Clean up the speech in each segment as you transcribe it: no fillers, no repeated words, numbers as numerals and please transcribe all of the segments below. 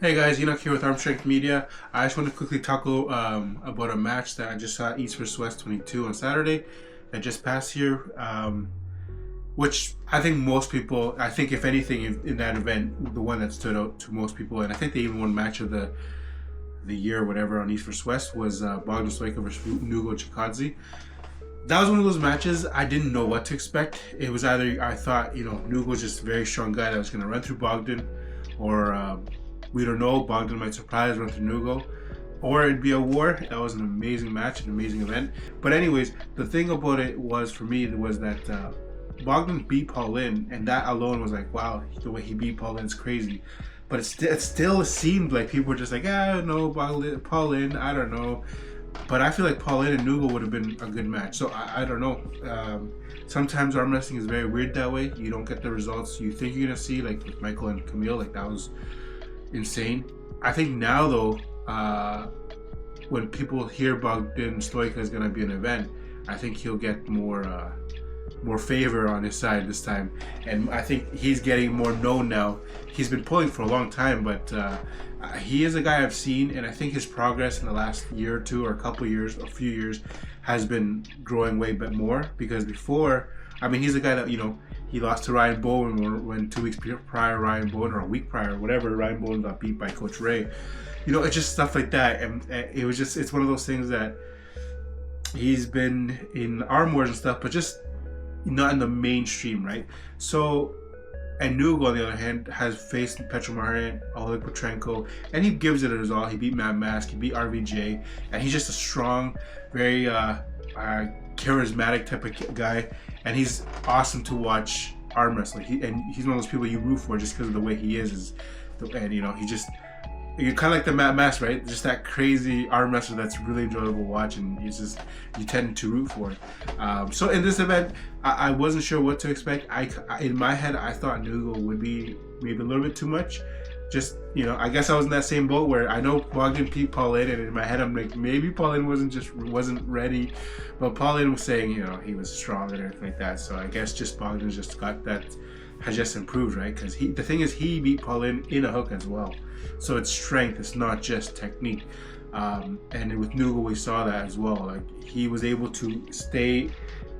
Hey guys, Enoch here with Arm Strength Media. I just want to quickly talk about a match that I just saw at East vs West 22 on Saturday that just passed here, which I think most people, I think if anything in that event, the one that stood out to most people, and I think they even won match of the year or whatever on East vs West, was Bogdan Stoica versus Nugo Chikadze. That was one of those matches I didn't know what to expect. It was either, I thought, Nugo was just a very strong guy that was going to run through Bogdan, or we don't know, Bogdan might surprise, run through Nugo, or it'd be a war. That was an amazing match, an amazing event. But anyways, the thing about it was, for me, was that Bogdan beat Paulin, and that alone was like, wow, the way he beat Paulin is crazy. But it still seemed like people were just like, no, Paulin, I don't know. But I feel like Paulin and Nugo would have been a good match. So I don't know. Sometimes arm wrestling is very weird that way. You don't get the results you think you're gonna see, like with Michael and Camille. Like, that was insane. I think now though, when people hear Bogdan Stoica is going to be an event, I think he'll get more favor on his side this time, and I think he's getting more known now. He's been pulling for a long time, but he is a guy I've seen, and I think his progress in the last year or two, or a few years, has been growing way bit more. Because before, I mean, he's a guy that, he lost to Ryan Bowen when 2 weeks prior, or a week prior, or whatever, Ryan Bowen got beat by Coach Ray. It's just stuff like that, and it's one of those things that he's been in arm wars and stuff, but just not in the mainstream, right? So, and Nugo, on the other hand, has faced Petromarian, Oleg Petrenko, and he gives it his all. He beat Matt Mask, he beat RVJ, and he's just a strong, very charismatic type of guy, and he's awesome to watch arm wrestling. He's one of those people you root for just because of the way he is, and you're kind of like the Matt Mask, right? Just that crazy arm wrestler that's really enjoyable to watch, and you tend to root for it. So in this event, I wasn't sure what to expect. In my head, I thought Nugo would be maybe a little bit too much. Just, I guess I was in that same boat where I know Bogdan beat Paulin, and in my head I'm like, maybe Paulin wasn't ready, but Paulin was saying, he was strong and everything like that. So I guess just Bogdan's just got that, has just improved, right? Because the thing is, he beat Paulin in a hook as well. So it's strength, it's not just technique. And with Nugo, we saw that as well. Like, he was able to stay,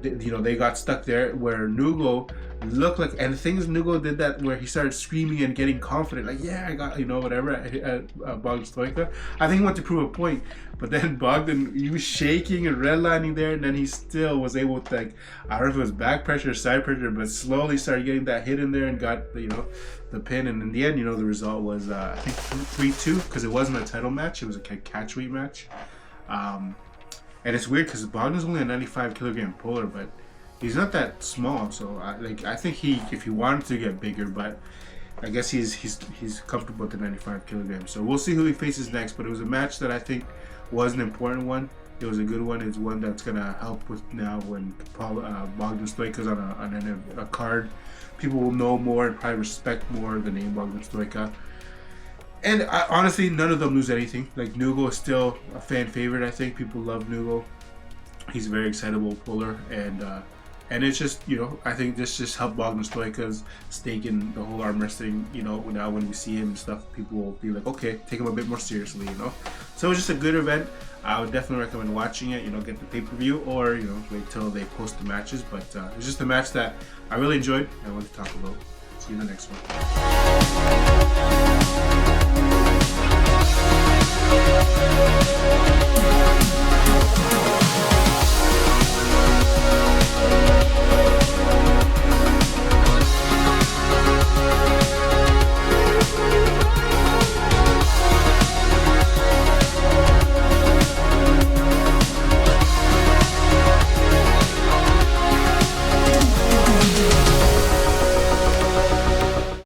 they got stuck there where Nugo looked like, and the thing is, Nugo did that where he started screaming and getting confident, like, yeah, I got, whatever, at Bogdan Stoica. I think he wanted to prove a point, but then Bogdan, he was shaking and redlining there, and then he still was able to, like, I don't know if it was back pressure or side pressure, but slowly started getting that hit in there and got, the pin. And in the end, the result was, I think 3-2, because it wasn't a title match, it was a catch weight match. And it's weird because Bogdan's only a 95 kilogram puller, but he's not that small. So I think if he wanted to get bigger, but I guess he's comfortable at the 95 kilograms. So we'll see who he faces next. But it was a match that I think was an important one. It was a good one. It's one that's gonna help with now when Bogdan Stoica's on a card. People will know more and probably respect more the name Bogdan Stoica. And honestly, none of them lose anything. Like, Nugo is still a fan favorite. I think people love Nugo. He's a very excitable puller, and it's just, I think this just helped Bogdan Stoica's stake in the whole arm wrestling. Now when we see him and stuff, people will be like, okay, take him a bit more seriously. So it was just a good event. I would definitely recommend watching it. Get the pay-per-view, or wait till they post the matches. But it's just a match that I really enjoyed and I want to talk about. See you in the next one.